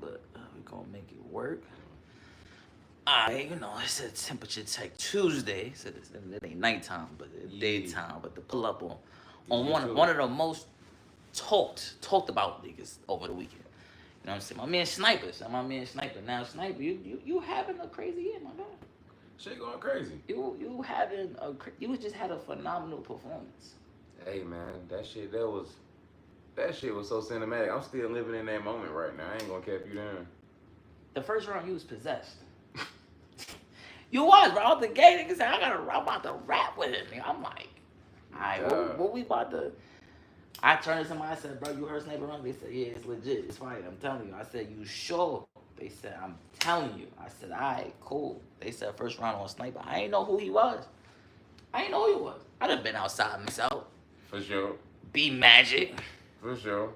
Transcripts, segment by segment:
but we gonna make it work. Alright, it said temperature check Tuesday. So it ain't nighttime, but it's daytime. But to pull up on one of the most talked about niggas over the weekend. You know what I'm saying? My man Snypa. Now Snypa, you having a crazy year, my guy. Shit going crazy. You just had a phenomenal performance. Hey man, that shit was so cinematic. I'm still living in that moment right now. I ain't gonna cap you down. The first round you was possessed. You was, bro. Out the gate, nigga said, I'm about to rap with it. Nigga. I'm like, all right, what we about to... I turned to somebody, I said, bro, you heard Snypa run? They said, yeah, it's legit. It's fine. I'm telling you. I said, you sure? They said, I'm telling you. I said, all right, cool. They said, first round on Snypa. I ain't know who he was. I done been outside myself. For sure. Be Magic. For sure.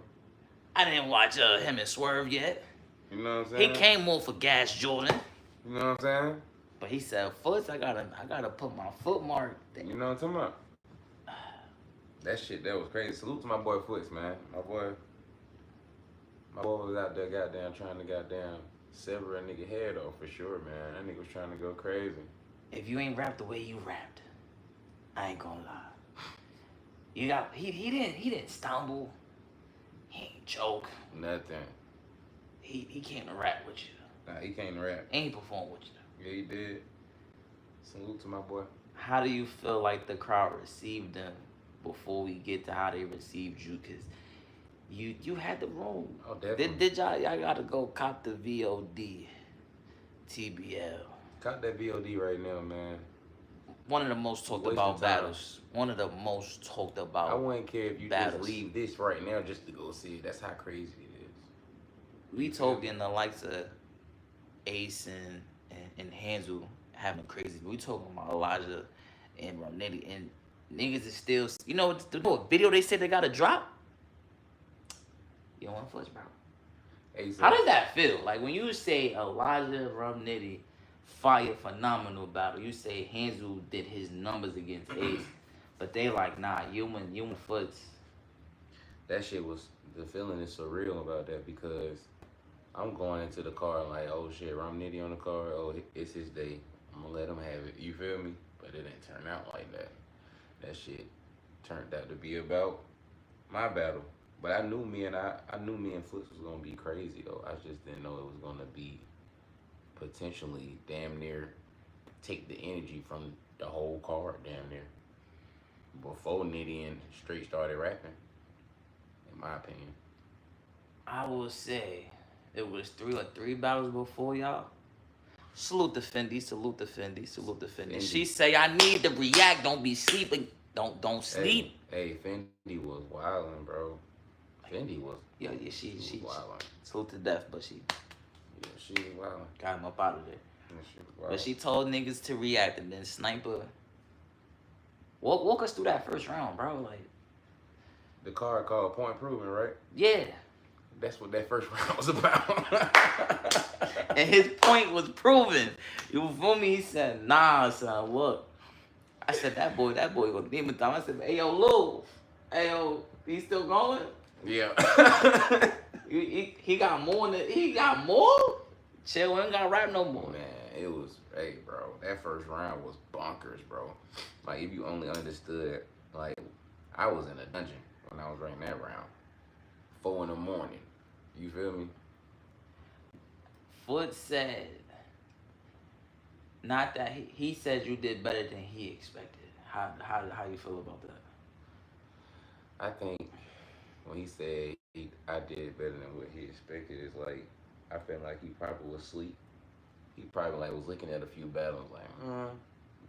I didn't watch him and Swerve yet. You know what I'm saying? He came more for Gas Jordan. You know what I'm saying? But he said, FOOTZ, I gotta put my footmark there. You know what I'm talking about? That shit, that was crazy. Salute to my boy FOOTZ, man. My boy was out there goddamn trying to goddamn sever a nigga head off for sure, man. That nigga was trying to go crazy. If you ain't rapped the way you rapped, I ain't gonna lie. He didn't stumble. He ain't joke. Nothing. He came to rap with you. Nah, he came to rap. And he performed with you. Yeah, he did. Salute to my boy. How do you feel like the crowd received him before we get to how they received you? Because you had the room. Oh, definitely. Did y'all gotta go cop the VOD TBL? Cop that VOD right now, man. One of the most talked about battles. One of the most talked about. I wouldn't care if you battles. just leave this right now just to go see it. That's how crazy it is. We talking the likes of Ace and Hansel having crazy. We talking about Elijah and Romnetti, and niggas is still. You know the video they said they got to drop. You don't want FOOTZ, bro. Ace, how does that feel? Like when you say Elijah Romnetti fire phenomenal battle, you say Hansel did his numbers against Ace, but they like nah, you and FOOTZ. That shit was, the feeling is surreal about that because I'm going into the car like, oh shit, Romnetti on the car, oh it's his day, I'm gonna let him have it. You feel me? But it didn't turn out like that. That shit turned out to be about my battle. But I knew me and FOOTZ was gonna be crazy though. I just didn't know it was gonna be potentially damn near take the energy from the whole card damn near. Before Nitty and Straight started rapping, in my opinion. I will say it was three battles before y'all. Salute the Fendi, salute the Fendi, salute the Fendi. She say I need to react, don't be sleeping, don't sleep. Hey, Fendi was wildin', bro. Fendi was. Yeah, she wildin'. salute to death, but she. Yeah, she was wildin'. Got him up out of there. Yeah, she was wildin'. But she told niggas to react, and then Snypa. Walk us through that first round, bro. Like. The card called Point Proven, right? Yeah. That's what that first round was about. And his point was proven. You feel me? He said, nah, son, what? I said, that boy gonna demon time. I said, hey, yo, Lil. Hey, yo, he still going? Yeah. he got more than, he got more? Chill, we ain't gotta rap no more. Man, it was, hey, bro, that first round was bonkers, bro. Like, if you only understood, like, I was in a dungeon when I was writing that round. 4 in the morning. You feel me? FOOTZ said, not that he said you did better than he expected. How you feel about that? I think when he said I did better than what he expected, it's like I felt like he probably was asleep. He probably like was looking at a few battles like,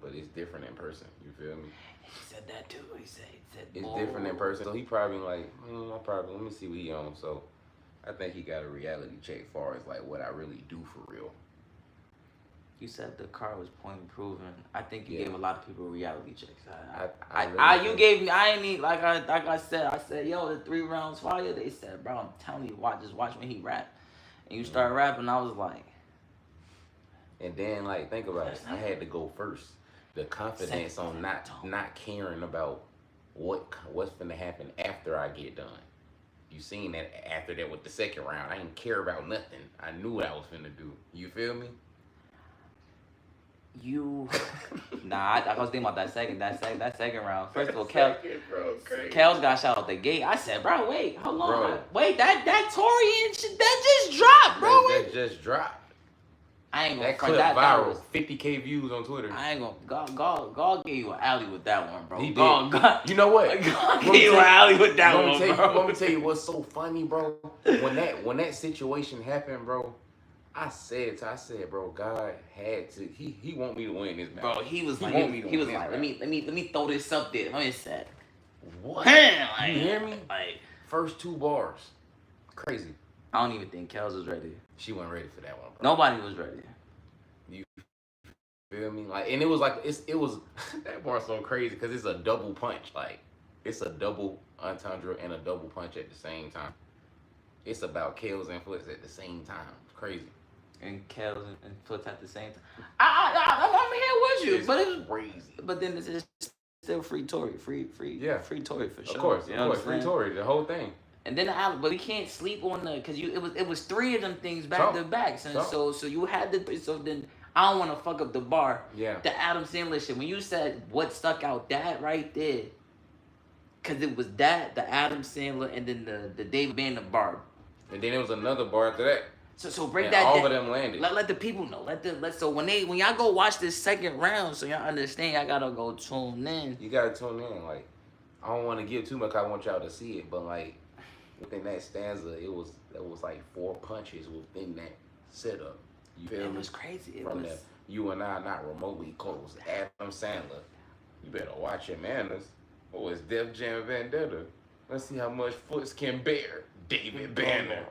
but it's different in person. You feel me? He said that too. He said it's different in person. So he probably like, let me see what he on. So I think he got a reality check as far as like what I really do for real. You said the car was point proven. I think you gave a lot of people reality checks. You gave me. I ain't need like I said, yo, the 3 rounds fire. They said, bro, I'm telling you, just watch when he rap. And you start rapping, I was like. And then like think about it. I had to go first. The confidence on not caring about what's gonna happen after I get done. you seen that after that with the second round. I didn't care about nothing. I knew what I was finna do. You feel me? I was thinking about that second round. First of all, Bro, Kels got shot out the gate. I said, bro, wait, hold on. Wait, that Torian shit, that just dropped, bro. That just dropped. I ain't gonna that clip viral. 50K views on Twitter. I ain't gonna. God gave you an alley with that one, bro. He did. God, you know what? God gave you an alley with that one, bro. Let me tell you what's so funny, bro. When that situation happened, bro, I said, bro, God had to. He want me to win this match. Bro, he was like, let me throw this up there. Let me say, what? Like, you hear me? Like, first 2 bars, crazy. I don't even think Kels was ready. She wasn't ready for that one, bro. Nobody was ready. You feel me? Like, and it was like it was that part's so crazy because it's a double punch. Like, it's a double entendre and a double punch at the same time. It's about Kels and FOOTZ at the same time. It's crazy. And Kels and FOOTZ at the same time. I'm here with you, it's but it's crazy. But then it's still free Tory, free Tory for sure. Of course, free Tory, the whole thing. And then but we can't sleep on because it was 3 of them things back to back. So you had then I don't want to fuck up the bar. Yeah. The Adam Sandler shit. When you said what stuck out, that right there, because it was that the Adam Sandler and then the David Banner bar. And then there was another bar after that. So break and that. All of them landed. Let the people know. So when y'all go watch this second round, so y'all understand, y'all gotta go tune in. You gotta tune in. Like, I don't want to give too much. I want y'all to see it, but like within that stanza, it was like 4 punches within that setup. You feel me? It was crazy. From the you and I not remotely close. Adam Sandler, you better watch your manners. Or it's Def Jam Vendetta. Let's see how much FOOTZ can bear. David Banner.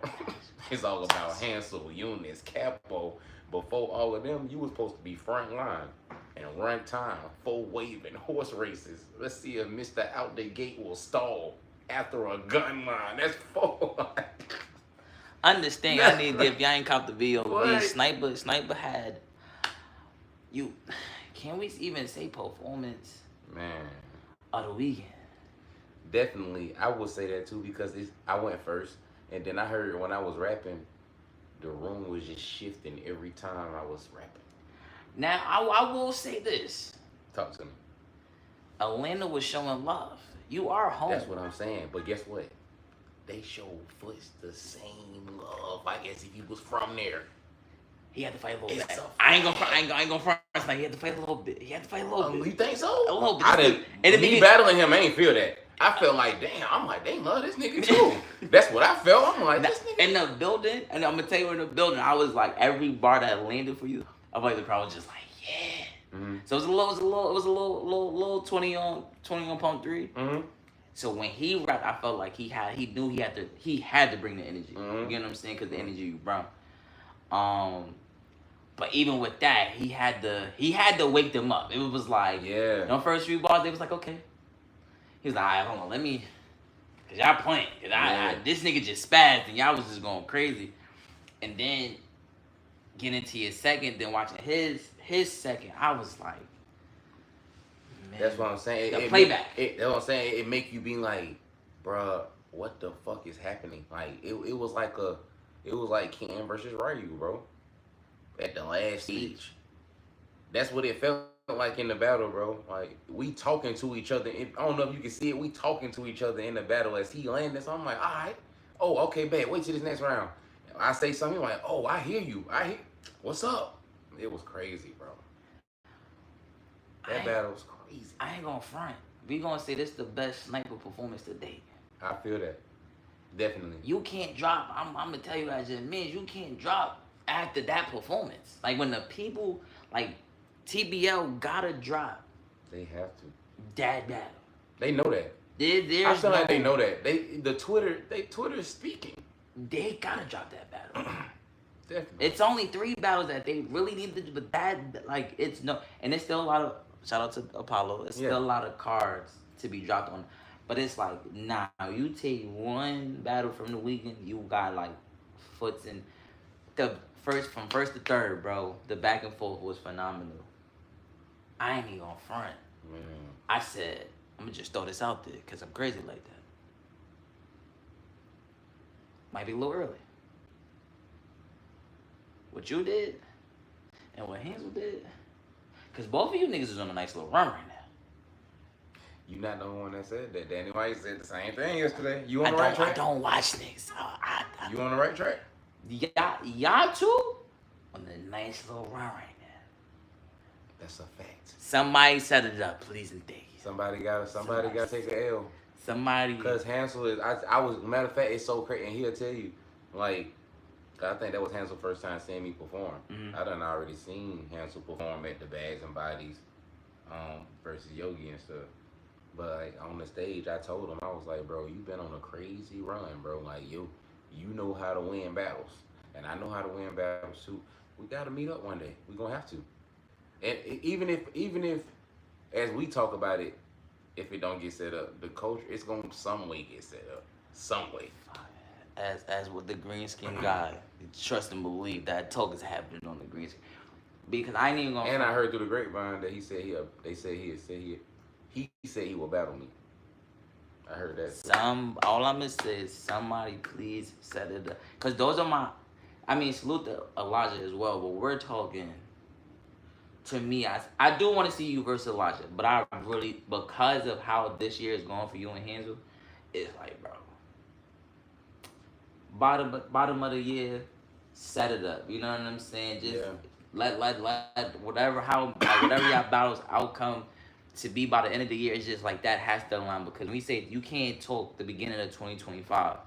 It's all about Hansel, Eunice, Capo. Before all of them, you was supposed to be front line and run time, 4 waving, horse races. Let's see if Mr. Out the Gate will stall after a gun line. That's 4. Understand, I need if y'all ain't caught the video. Snypa had you. Can we even say performance? Man, of the weekend. Definitely, I would say that too because I went first, and then I heard when I was rapping, the room was just shifting every time I was rapping. Now I will say this. Talk to me. Atlanta was showing love. You are home. That's what I'm saying. But guess what? They showed FOOTZ the same love. I guess if he was from there, he had to fight a little bit. I ain't gonna front. Like, he had to fight a little bit. You think so? A little bit. Me battling him, I ain't feel that. I felt like, damn. I'm like, they love this nigga too. That's what I felt. I'm like, this nigga. In the building, and I'm gonna tell you in the building, I was like, every bar that landed for you, I felt like the crowd was just like, yeah. Mm-hmm. So it was a little 20 on pump 3. Mm-hmm. So when he rapped, I felt like he knew he had to bring the energy. Mm-hmm. You get what I'm saying? Because the energy you brought. But even with that, he had to wake them up. It was like, the first few bars, they was like, okay. He was like, all right, hold on, let me, cause y'all playing. Cause this nigga just spazzed and y'all was just going crazy. And then getting to your second, then watching his second, I was like, man. That's what I'm saying. The playback. That's what I'm saying. It make you be like, bruh, what the fuck is happening? Like it was like Ken versus Ryu, bro. At the last stage. That's what it felt like in the battle, bro. Like, we talking to each other. I don't know if you can see it. We talking to each other in the battle as he landed. So I'm like, all right. Oh, okay, bad. Wait till this next round. I say something like, oh, I hear you. What's up? It was crazy, bro. That battle was crazy. I ain't gonna front. We gonna say this the best Snypa performance to date. I feel that. Definitely. You can't drop. I'm gonna tell you as it means. You can't drop after that performance. Like when the people like TBL gotta drop. They have to. That battle. They know that. I feel like they know that. Twitter is speaking. They gotta drop that battle. Definitely. It's only 3 battles that they really need to do, but that like it's no, and it's still a lot of shout out to Apollo. It's still a lot of cards to be dropped on, but it's like nah. You take one battle from the weekend, you got like FOOTZ and from first to third, bro. The back and forth was phenomenal. I ain't even gonna front. Man. I said, I'm gonna just throw this out there because I'm crazy like that. might be a little early. What you did and what Hansel did, because both of you niggas is on a nice little run right now. You not the only one that said that. Danny White said the same thing yesterday. You on the right track? I don't watch niggas. You on the right track? Y'all two on a nice little run right now. That's a fact. Somebody set it up, please and thank you. Somebody gotta take the L. Somebody. Because Hansel is, I was, matter of fact, it's so crazy, and he'll tell you, like, I think that was Hansel's first time seeing me perform. I done already seen Hansel perform at the Bags and Bodies versus Yogi and stuff. But like, on the stage, I told him, I was like, bro, you been on a crazy run, bro. Like, you know how to win battles. And I know how to win battles too. We gotta meet up one day. We gonna have to. And even if, as we talk about it, if it don't get set up, the culture, it's gonna some way get set up. Some way. As with the green skin guy, trust and believe that talk is happening on the green skin. Because I ain't even gonna. And I heard through the grapevine that he said he said he will battle me. I heard that. All I'm gonna say is somebody please set it up. Cause those are my, I mean, salute to Elijah as well, but we're talking. To me, I do want to see you versus Elijah, but I really, because of how this year is going for you and Hansel, it's like, bro, bottom of the year, set it up. You know what I'm saying? Just let whatever y'all battles outcome to be by the end of the year. It's just like that has to align, because when we say you can't talk the beginning of 2025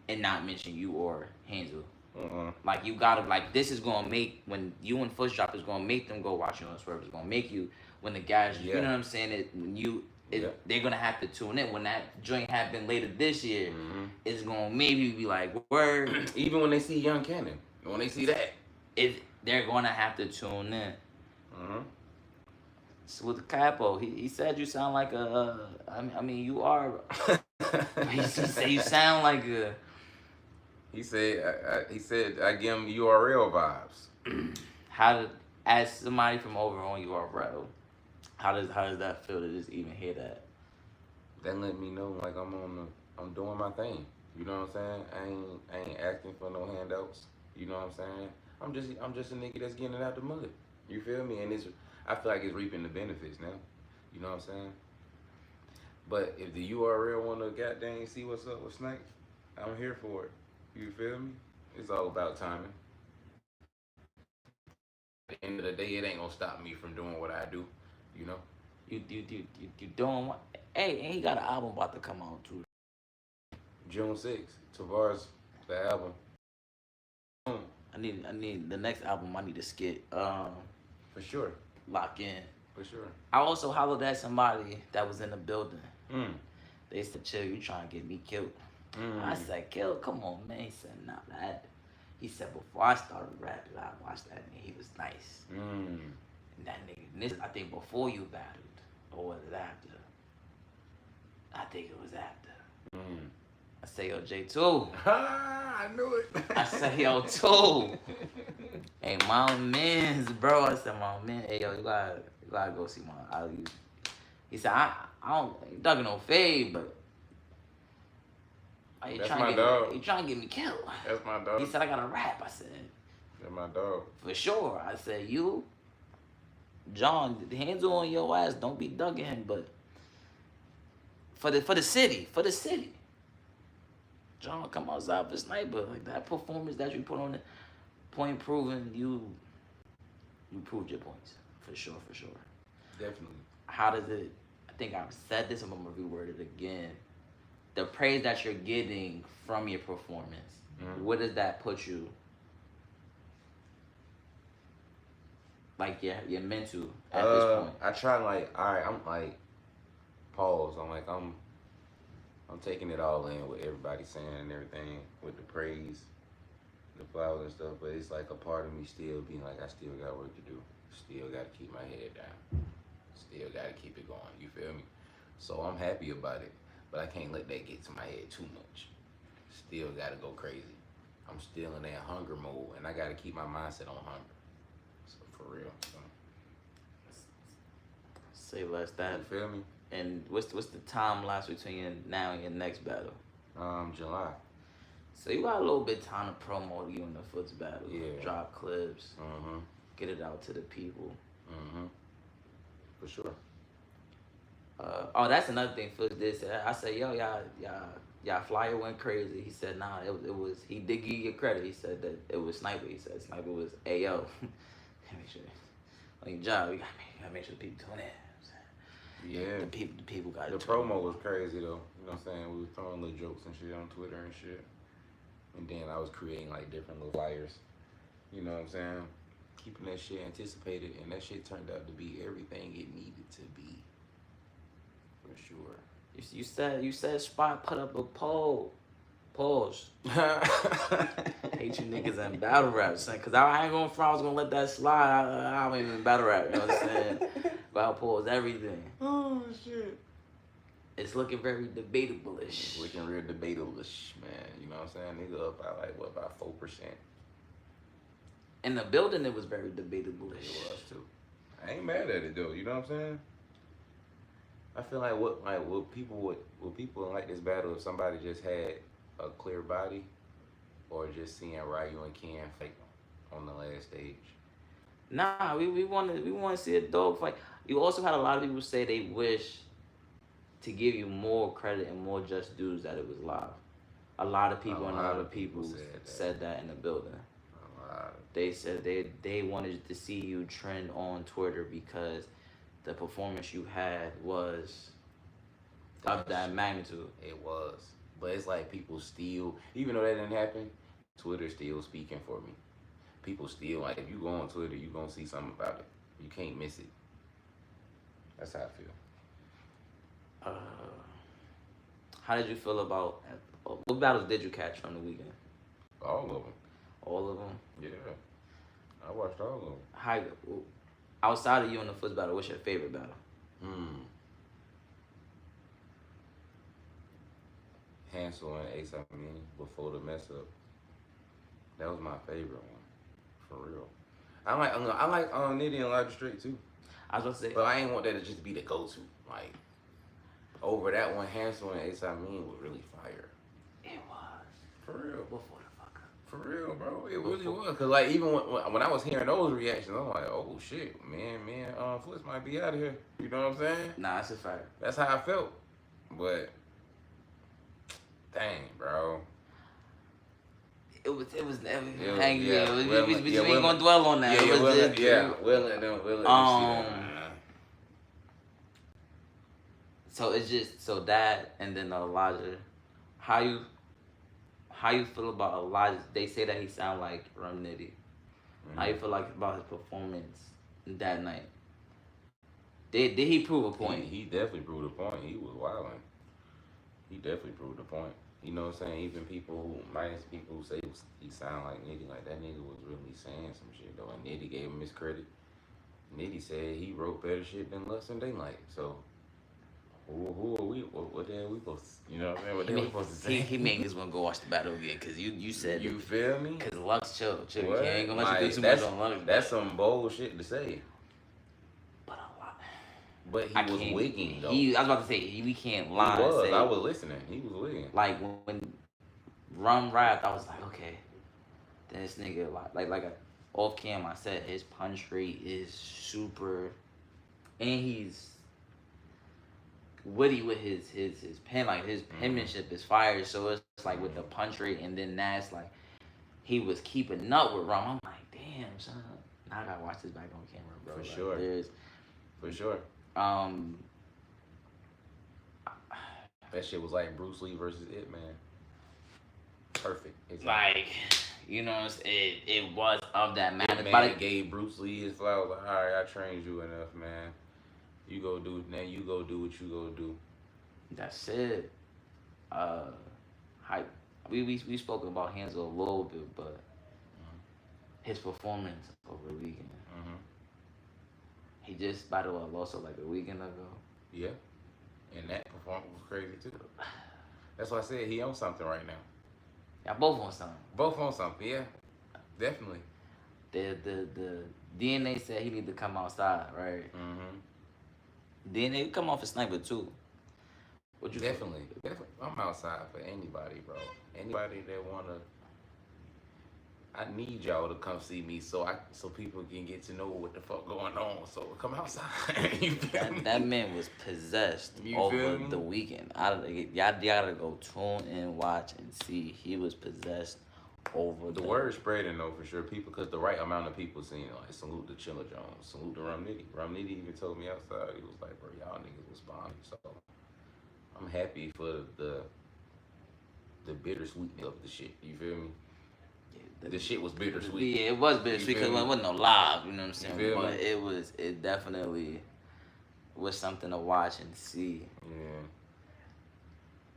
and not mention you or Hansel. Like, you gotta, like, this is gonna make, when you and FOOTZ drop, is gonna make them go watch you on Swerve. It's gonna make you, when the guys, you know what I'm saying, they're gonna have to tune in. When that joint happen later this year, it's gonna maybe be like, word. Even when they see Young Cannon, when they see that, they're gonna have to tune in. So with the Capo, he said you sound like I mean, you are. He said you sound like a. He said I give him URL vibes. As somebody from over on URL, how does that feel to just even hear that? That let me know like I'm doing my thing. You know what I'm saying? I ain't asking for no handouts. You know what I'm saying? I'm just a nigga that's getting it out the mud. You feel me? And I feel like it's reaping the benefits now. You know what I'm saying? But if the URL wanna goddamn see what's up with Snypa, I'm here for it. You feel me? It's all about timing. At the end of the day, it ain't gonna stop me from doing what I do. You know? You doing what? Hey, and he got an album about to come out too. June 6th, Tavares, the album. I need the next album. I need to skit. For sure. Lock in. For sure. I also hollered at somebody that was in the building. They said, "Chill, you trying to get me killed?" I said, "Kill? Come on, man." He said, "Nah, that." He said, "Before I started rapping, I watched that nigga. He was nice." And that nigga, this I think before you battled, or was it after? I think it was after. I say, "Yo, J2." I knew it. I say, "Yo, 2." Hey, my mans, bro. I said, "My man, hey, yo, you gotta go see my." He said, "I don't ducking no fade, but." That's my dog. You trying to get me killed? That's my dog. He said, "I gotta rap." I said, "That's my dog." For sure. I said, "You, John, the hands on your ass. Don't be ducking him, but for the city, John, come outside for Snypa. Like, that performance that you put on it, point proven, you proved your points. For sure. Definitely. How does it, I think I've said this, I'm gonna reword it again. The praise that you're getting from your performance, what does that put you? Like, your mental at this point? I try like, all right, I'm like, pause. I'm like, I'm taking it all in with everybody saying and everything, with the praise, the flowers and stuff, but it's like a part of me still being like, I still got work to do. Still got to keep my head down. Still got to keep it going. You feel me? So I'm happy about it, but I can't let that get to my head too much. Still got to go crazy. I'm still in that hunger mode, and I got to keep my mindset on hunger. So for real. So. Say less that. You feel me? And what's the time lapse between now and your next battle? July. So you got a little bit of time to promote you in the FOOTZ battle. Yeah. Drop clips. Mm-hmm. Get it out to the people. Mm-hmm. For sure. Oh, that's another thing FOOTZ did say. I said, yo, y'all flyer went crazy. He said, nah, it was, he did give you credit. He said that it was Snypa. He said Snypa was, hey, yo, make sure, on your job, you gotta make sure the people tune in. Yeah. The people got the promo was crazy though. You know what I'm saying? We were throwing little jokes and shit on Twitter and shit. And then I was creating like different little flyers. You know what I'm saying? Keeping that shit anticipated, and that shit turned out to be everything it needed to be. For sure. You said Spot put up a poll. Pause. Hate you niggas in battle rap, son. Cause I ain't gonna front, I was gonna let that slide. I ain't even battle rap, you know what I'm saying? But I'll pause everything. Oh shit. It's looking very debatable-ish. It's looking real debatable-ish, man. You know what I'm saying? Nigga up by like what, about 4%. In the building, it was very debatable-ish. It was too. I ain't mad at it though. You know what I'm saying? I feel like what people like this battle if somebody just had a clear body, or just seeing Ryu and Ken fight on the last stage. Nah, we want to see a dog fight. You also had a lot of people say they wish to give you more credit and more just dues that it was live. A lot of people said that in the building. They said they wanted to see you trend on Twitter because the performance you had was of that magnitude. It was. But it's like people still, even though that didn't happen, Twitter's still speaking for me. People still, like, if you go on Twitter, you gonna see something about it. You can't miss it. That's how I feel. How did you feel about, what battles did you catch from the weekend? All of them. All of them? Yeah. I watched all of them. How, outside of you in the FOOTZ battle, what's your favorite battle? Hansel and Ace, I mean, before the mess up. That was my favorite one, for real. I like Nitty and Logic Straight too. I was gonna say, but I ain't want that to just be the go-to. Like, over that one, Hansel and Ace, I mean, was really fire. It was. For real. Before the fuck up. For real, bro. It really was. Cause like even when I was hearing those reactions, I'm like, oh shit, man, FOOTZ might be out of here. You know what I'm saying? Nah, that's a fact. That's how I felt. But dang, bro. It was we ain't gonna dwell on that. We'll let them see that. So it's just that, and then Elijah. How you feel about Elijah? They say that he sound like Rum Nitty. How you feel like about his performance that night? Did he prove a point? He definitely proved a point. He was wilding. He definitely proved a point. You know what I'm saying? Even minus people who say he sound like Nitty, like that nigga was really saying some shit though, and Nitty gave him his credit. Nitty said he wrote better shit than Lux and Daylight. So who are we? What the hell are we supposed to? You know what I mean? What the hell are we supposed to say? He made us want to go watch the battle again because you said you feel me? Because Lux chill. You ain't gonna let you do too much on Lux. That's some bold shit to say. But he was wigging though. I was about to say we can't lie. He was. I was listening. He was wigging. Like when Rum rapped, I was like, okay, this nigga like off cam. I said his punch rate is super, and he's witty with his pen. Like his penmanship is fire. So it's like with the punch rate, and then that's like he was keeping up with Rum. I'm like, damn, son. Now I gotta watch this back on camera, bro. For like, sure. For sure. That shit was like Bruce Lee versus It Man. Perfect. Like, you know, it was of that matter. It Man gave Bruce Lee his flowers. Like, all right, I trained you enough, man. You go do what you go do. That's it. We spoke about Hansel a little bit, but his performance over the weekend. He just battled lost like a weekend ago. Yeah. And that performance was crazy too. That's why I said he on something right now. Y'all both on something. Both on something, yeah. Definitely. The DNA said he need to come outside, right? DNA come off a Snypa too. What you Definitely. I'm outside for anybody, bro. Anybody that wanna. I need y'all to come see me so people can get to know what the fuck going on. So come outside. You feel me? That man was possessed You over feel me? the weekend. Y'all gotta go tune and watch and see. He was possessed over The word spreading though for sure. People, because the right amount of people seen it. Like salute to Chilla Jones, salute to Rum Nitty. Rum Nitty even told me outside. He was like, bro, y'all niggas was bombing. So I'm happy for the bittersweetness of the shit. You feel me? The shit was bittersweet. Yeah, it was bittersweet because it wasn't no live, you know what I'm saying? feel But me? it definitely was something to watch and see. Yeah.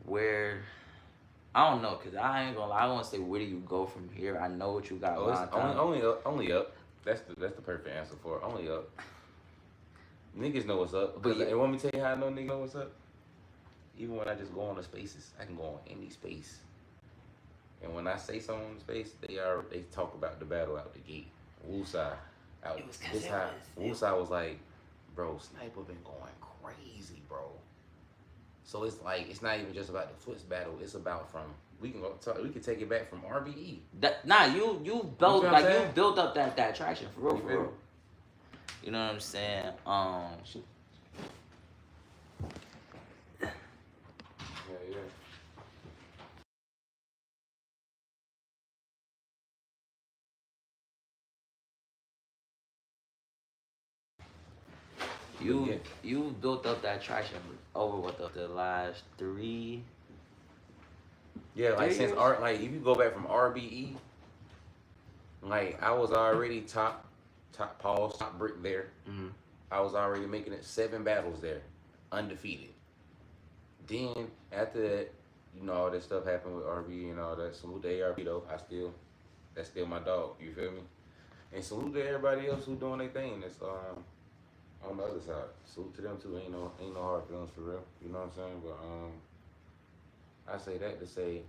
Where, I don't know, because I ain't gonna lie, I want to say, where do you go from here? I know what you got Oh, it's lined up. only up. That's the perfect answer for it. Only up. Niggas know what's up. But And want me to tell you how I know niggas know what's up? Even when I just go on the spaces, I can go on any space. And when I say something on the space, they talk about the battle out the gate. Woosai out. This how Woosai was like, bro, Snypa been going crazy, bro. So it's like it's not even just about the FOOTZ battle. It's about we can take it back from RBE. You built you built up that traction for real. You know what I'm saying? Yeah. You built up that traction over what the last three. Yeah, like Three since years? like if you go back from RBE, like I was already top brick there. Mm-hmm. I was already making it 7 battles there, undefeated. Then after that, all that stuff happened with RBE and all that. Salute to ARB though. That's still my dog. You feel me? And salute to everybody else who doing their thing. That's on the other side. Salute to them too. Ain't no hard feelings for real. You know what I'm saying? But I say that to say.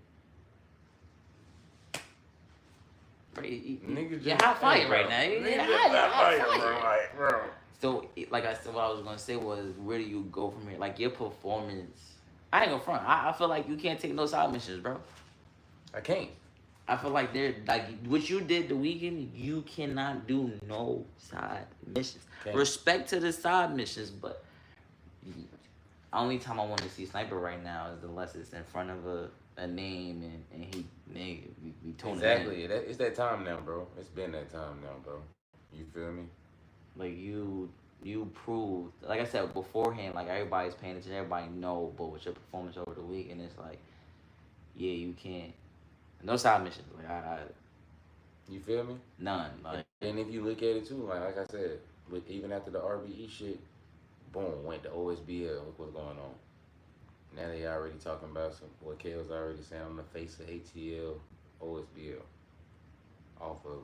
You're hot fire right now. You're hot fire, bro. So, like I said, what I was gonna say was, where do you go from here? Like your performance. I ain't gonna front. I feel like you can't take no side missions, bro. I can't. I feel like they're like what you did the weekend. You cannot do no side missions. Can't. Respect to the side missions, but only time I want to see Snypa right now is unless it's in front of a name and he we tuning exactly. in. It's that time now, bro. It's been that time now, bro. You feel me? Like you proved, like I said beforehand, like everybody's paying attention, everybody know, but with your performance over the weekend, it's like, yeah, you can't. No side missions. Like you feel me? None. Like, and if you look at it too, like I said, with even after the RBE shit, boom, went to OSBL. Look what's going on. Now they already talking about what Kale's already saying on the face of ATL, OSBL, off of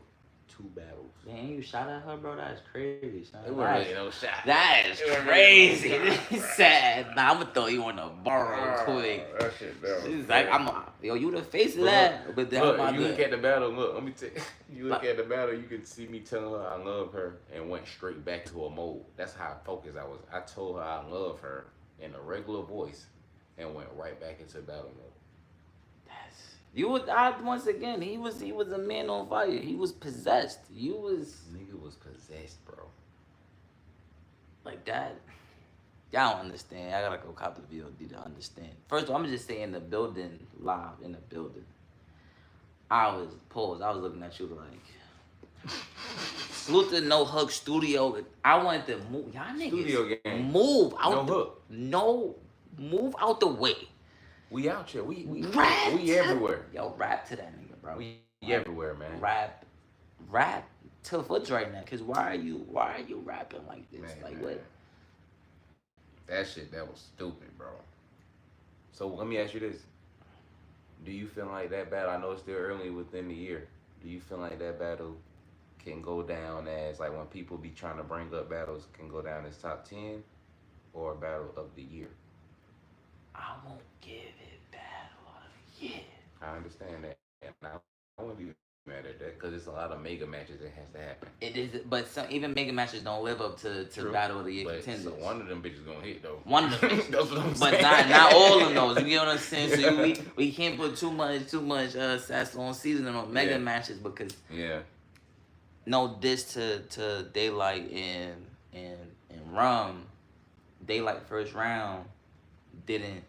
2 battles. Man, you shot at her, bro. That's crazy, son. It wasn't really no shot. That is crazy. He said, "Nah, I'm gonna throw you on the bar real quick." That shit, that She's like, yo, you the face of that." But then look, you look at the battle. Look, let me tell you. You look at the battle. You can see me telling her I love her and went straight back to a mode. That's how focused I was. I told her I love her in a regular voice and went right back into battle mode. Once again, he was a man on fire. He was possessed. Nigga was possessed, bro. Like that. Y'all don't understand. I gotta go cop the VOD to understand. First of all, I'm just saying the building, live in the building. I was looking at you like salute to No Hug Studio. I wanted to move. Y'all niggas Studio game. Move out No hook. No, move out the way. We out here. We everywhere. Yo, rap to that nigga, bro. We everywhere, man. Rap to FOOTZ right now. Cause why are you rapping like this? Man, like man. what? That shit, that was stupid, bro. So let me ask you this. Do you feel like that battle, I know it's still early within the year, do you feel like that battle can go down as, like when people be trying to bring up battles, can go down as top 10 or battle of the year? I won't give it battle of the year. I understand that. And I won't even mad at that because it's a lot of mega matches that has to happen. It is, but some even mega matches don't live up to Battle of the Year contenders. So one of them bitches gonna hit though. One of them, that's what I'm but saying. not all of those. You get what I'm saying? So we can't put too much sass on seasoning on mega matches because no diss to daylt and rum. Daylt first round didn't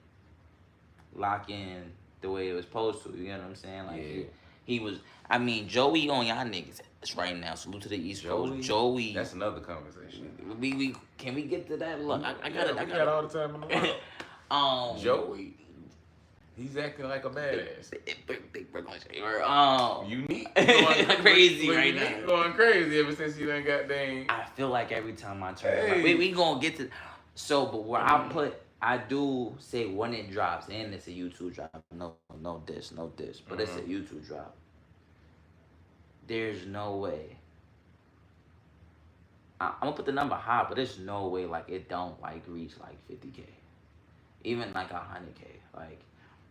lock in the way it was supposed to. You know what I'm saying? Like he was. I mean, Joey on y'all niggas right now. Salute to the East Coast. Joey. That's another conversation. We can we get to that? Look, I got all the time in the world. Joey. He's acting like a badass. Big Unique. Going crazy right now. Going crazy ever since you done got dang. I feel like every time I turn around, we gonna get to. So, but where I do say when it drops, and it's a YouTube drop. No diss. But it's a YouTube drop. There's no way. I'm gonna put the number high, but there's no way like it don't like reach like 50K, even like 100K. Like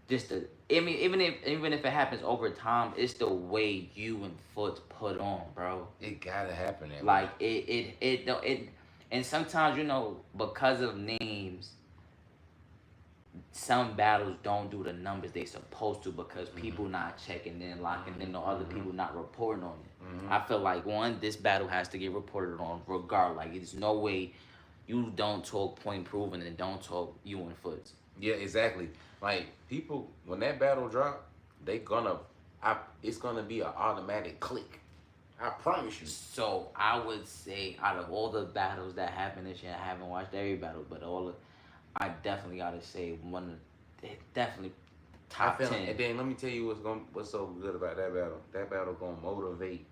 just the. I mean, even if it happens over time, it's the way you and FOOTZ put on, bro. It gotta happen. Like it. And sometimes, you know, because of names, some battles don't do the numbers they supposed to because people not checking in, locking in, or other people not reporting on it. I feel like, one, this battle has to get reported on regardless. Like, it's no way you don't talk point proven and don't talk you and FOOTZ. Yeah, exactly. Like, people, when that battle drop, it's gonna be an automatic click. I promise you. So I would say out of all the battles that happened this year, I haven't watched every battle, but I definitely gotta say definitely top 10. And then let me tell you what's so good about that battle. That battle gonna motivate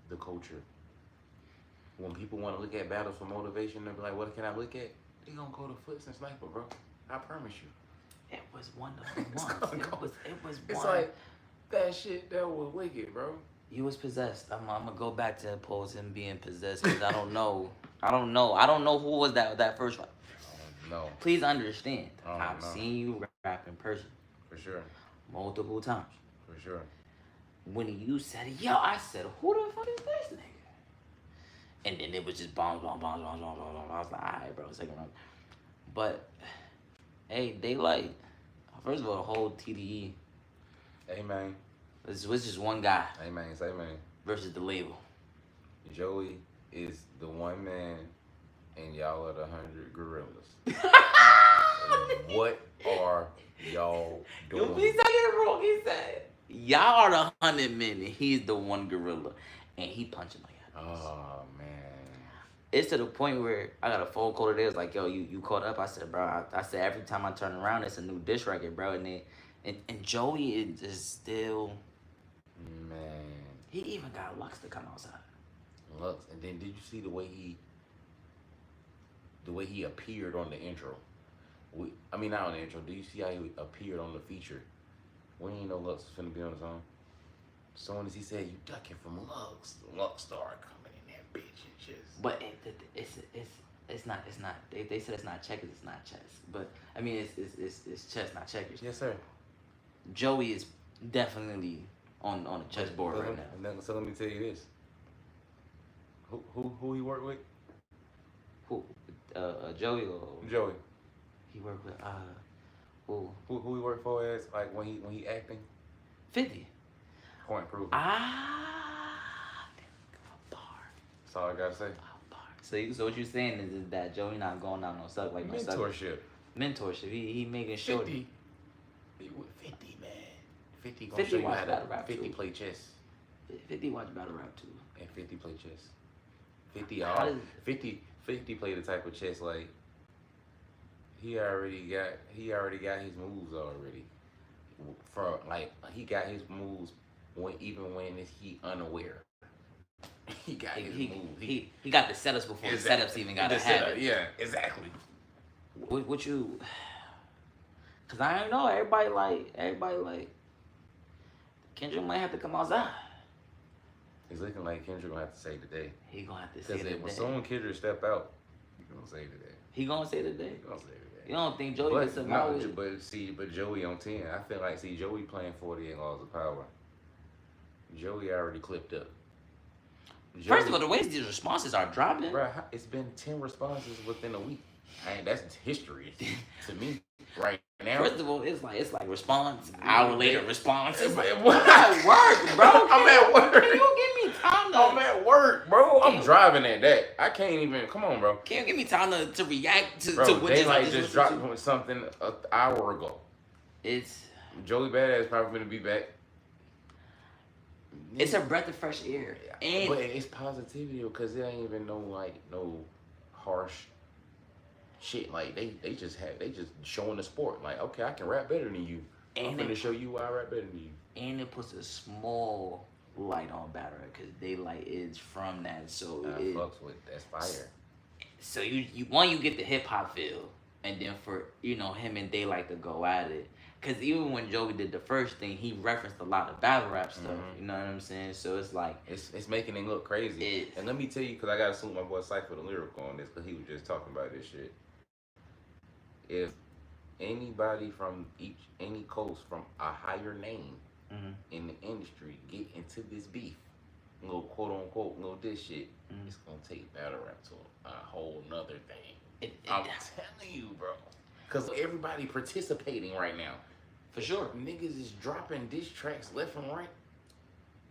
the culture. When people want to look at battles for motivation, they'll be like, "What can I look at?" They gonna go to FOOTZ and Snypa, bro. I promise you. It was one of the ones. It was one. It's like that shit that was wicked, bro. You was possessed. I'm gonna go back to pose him being possessed because I don't know. I don't know who was that first one. No. Please understand. I've seen you rap in person. For sure. Multiple times. For sure. When you said it, I said, who the fuck is this nigga? And then it was just bombs. I was like, alright, bro, second round. But hey, daylt. First of all, the whole TDE. Hey man. This was just one guy. Hey man, say man. Versus the label. Joey is the one man, and y'all are the 100 gorillas. What are y'all doing? He said it wrong. He said, y'all are the 100 men, and he's the one gorilla, and he punching like that. Oh man. It's to the point where I got a phone call today. It's like, yo, you caught up? I said, bro. I said every time I turn around, it's a new dish record, bro. And Joey is just still. Man. He even got Lux to come outside. Lux, and then did you see the way he appeared on the intro? Not on the intro. Do you see how he appeared on the feature? We didn't know Lux was finna be on his own. As soon as he said, "You ducking from Lux," Lux started coming in that bitch and just. But it's not. They said it's not checkers. It's not chess. But I mean, it's chess, not checkers. Yes, sir. Joey is definitely on the chessboard right now. So let me tell you this. Who he worked with? Who? Joey or Joey. He worked with who he worked for as like when he acting? 50. Point proven. A bar. That's all I gotta say. A bar. So what you're saying is that Joey not going out no suck like mentorship. Mentorship. He making sure. 50. With 50, man. 50 gonna show you how to rap 50 play chess. 50 watch battle rap too. And 50 play chess. 50 play the type of chess like he already got his moves already. He got his moves even when he unaware. He got his moves. He got the setups before the setups even got to happen. Yeah, exactly. What you? Cause I don't know. Everybody like. Kendrick might have to come outside. It's looking like Kendrick gonna have to say today. He gonna have to say today. Because when someone Kendrick step out, he gonna say today. He gonna say today. He gonna say today. You don't think Joey gets some more? But Joey on 10. I feel like Joey playing 48 laws of power. Joey already clipped up. First of all, the way these responses are dropping. Bro, it's been 10 responses within a week. That's history to me right now. First of all, it's like response, hour later response. I'm at work, bro. I'm at work. Can you give me time to? I'm at work, bro. I'm driving at that. I can't even. Come on, bro. Can you give me time to react to Bro, what they just dropped something an hour ago. It's Joey Badass probably gonna be back. It's a breath of fresh air, and but it's positivity because there ain't even no harsh shit. Like they just showing the sport. Like, okay, I can rap better than you. I'm gonna show you why I rap better than you. And it puts a small light on battle because daylt is from that. So it fucks with that's fire. So you get the hip hop feel, and then for him and daylt to go at it. Cause even when Joey did the first thing, he referenced a lot of battle rap stuff. You know what I'm saying? So it's like it's making it look crazy. And let me tell you, cause I gotta salute my boy Snypa the lyrical on this, cause he was just talking about this shit. If anybody from any coast from a higher name in the industry get into this beef, little quote unquote, little this shit, it's gonna take battle rap to a whole nother thing. I'm telling you, bro. Cause everybody participating right now. For sure. Niggas is dropping diss tracks left and right.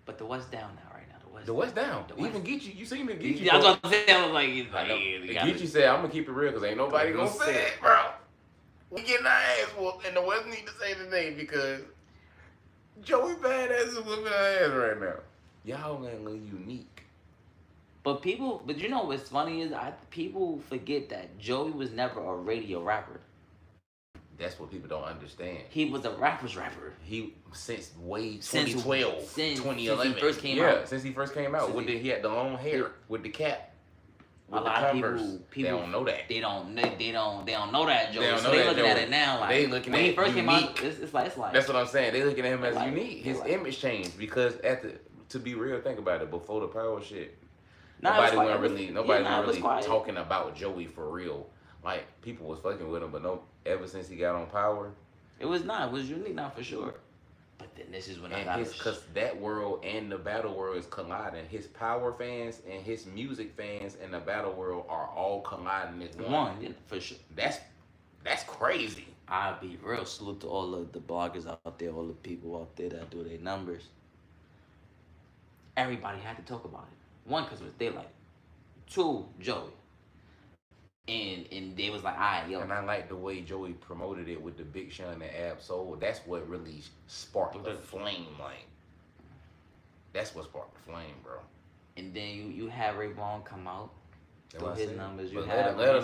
But the West down now right now. The West down. Even Geechee, you seen the Geechee? Yeah, I was about to say, I was like, Geechee said, I'm gonna keep it real because ain't nobody gonna say it, bro. We getting our ass whooped and the West need to say the name because Joey Badass is whooping our ass right now. Y'all ain't look unique. But you know what's funny is people forget that Joey was never a radio rapper. That's what people don't understand. He was a rapper's rapper. He since 2012, since 2011. Since he first came out. Since he first came out. He had the long hair with the cap. A lot of people they don't know that. They don't know that Joey. They looking at it now like they looking when at he first unique. came out. It's like that's what I'm saying. They looking at him as like, unique. His image changed because to be real, think about it. Before the power shit, nobody was really talking about Joey for real. Like people was fucking with him, but ever since he got on power, it was unique now for sure. But then this is when because that world and the battle world is colliding. His power fans and his music fans and the battle world are all colliding as one. Yeah, for sure. That's crazy. I'll be real. Salute to all of the bloggers out there, all the people out there that do their numbers. Everybody had to talk about it. One, because it was daylt. Two, Joey. And they was like, all right, yo. And I like the way Joey promoted it with the Big Sean and Ab Soul. That's what really sparked the flame. Like, that's what sparked the flame, bro. And then you have Ray Vaughn come out. Do his numbers. You have let her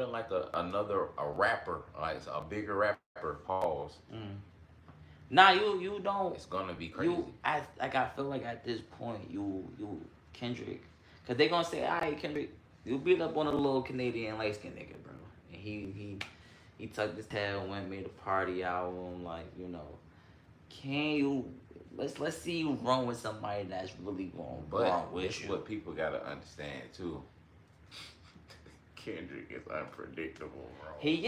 like a rapper, like a bigger rapper. Pause. Nah, you don't. It's gonna be crazy. I feel like at this point you Kendrick, cause they gonna say, all right, Kendrick. You beat up on a little Canadian light skinned nigga, bro. And he tucked his tail and went made a party album. Like, can you let's see you run with somebody that's really going wrong with you. But what people gotta understand too. Kendrick is unpredictable, bro. He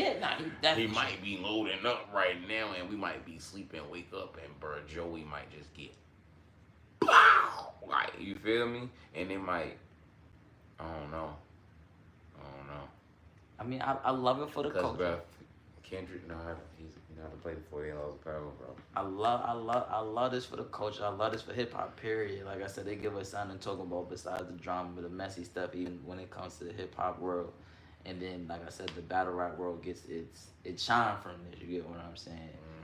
might be loading up right now, and we might be sleeping, wake up, and bro, Joey might just get, pow! Like, you feel me? And it might. I don't know. I mean, I love it for the culture. Bro, Kendrick know how to play the 40 laws of power, bro. I love this for the culture. I love this for hip hop. Period. Like I said, they give us something to talk about besides the drama, the messy stuff. Even when it comes to the hip hop world, and then like I said, the battle rap world gets it shine from this. You get what I'm saying?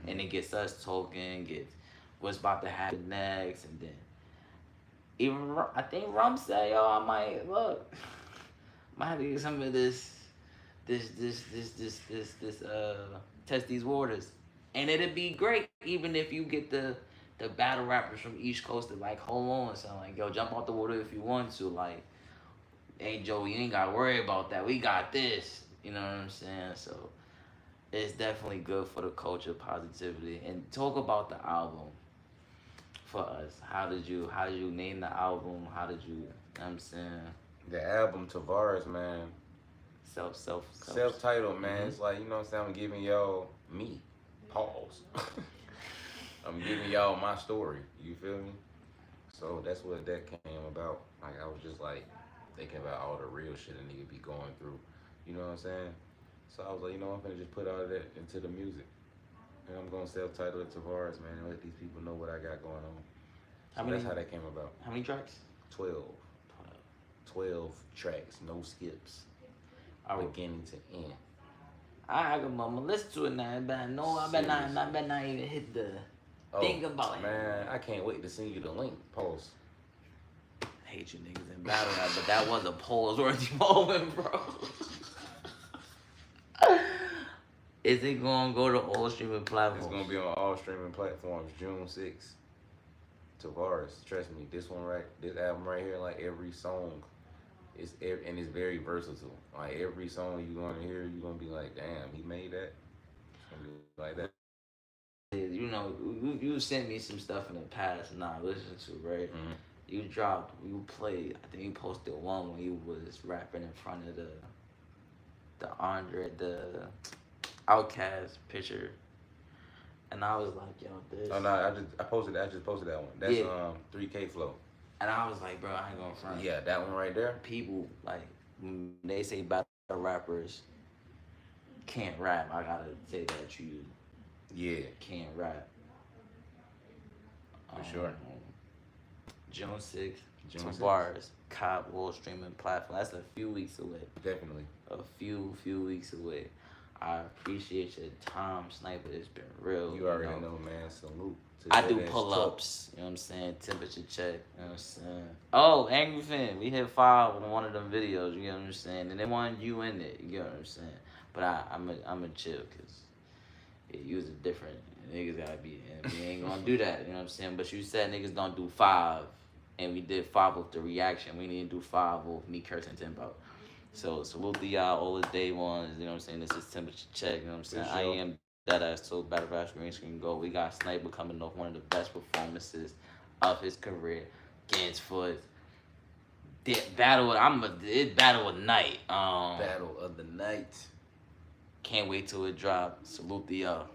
And it gets us talking. Gets what's about to happen next, and then. Even I think Rum said, yo, I might have to get some of this test these waters. And it'd be great even if you get the battle rappers from East Coast to like hold on. So like, yo, jump out the water if you want to. Like, hey Joe, you ain't gotta worry about that. We got this. You know what I'm saying? So it's definitely good for the culture, positivity. And talk about the album. For us, how did you name the album? How did you know what I'm saying? The album Tavares, man. Self-titled, man. It's like, you know what I'm saying? I'm giving y'all me. Pause. I'm giving y'all my story. You feel me? So that's what that came about. Like I was just like thinking about all the real shit a nigga be going through. You know what I'm saying? So I was like, you know, I'm gonna just put all of that into the music. And I'm gonna self-title it Tavares, man, and let these people know what I got going on. So that's how that came about. How many tracks? 12. 12 tracks, no skips. Beginning to end. I'm gonna listen to it now, but I better not even hit the think about it. Man, I can't wait to send you the link. Pause. I hate you niggas in battle rap, but that was a pause-worthy moment, bro. Is it gonna go to all streaming platforms? It's gonna be on all streaming platforms June 6th. Tavares, trust me, this album right here, like every song, and it's very versatile. Like every song you gonna hear, you gonna be like, damn, he made that. It's gonna be like that. You know, you sent me some stuff in the past, and I listened to, right? Mm-hmm. You played. I think you posted one when you was rapping in front of the Outcast picture, and I was like, yo, this. Oh no, I just posted that one. That's 3K Flow. And I was like, bro, I ain't gonna front. Yeah, that one right there. People like when they say battle rappers can't rap, I gotta say that you can't rap. For sure. June 6th, Tavares, Cop World streaming platform. That's a few weeks away. Definitely. A few weeks away. I appreciate your time, Snypa. It's been real. You already know, man. Salute. I do pull-ups, you know what I'm saying? Temperature check, you know what I'm saying? Oh, Angry Fan, we hit 5 on one of them videos, you know what I'm saying? And they wanted you in it, you know what I'm saying? But I'm a chill, because you was a different, niggas gotta be, and we ain't gonna do that, you know what I'm saying? But you said niggas don't do 5, and we did 5 with the reaction. We need to do 5 with me cursing Tempo. So salute to y'all, all the day ones, you know what I'm saying? This is Temperature Check, you know what I'm saying? Sure. I am that ass so Battle Rap Green Screen Go. We got Snypa coming off one of the best performances of his career against FOOTZ. Battle of night. Battle of the night. Can't wait till it drop. Salute to y'all.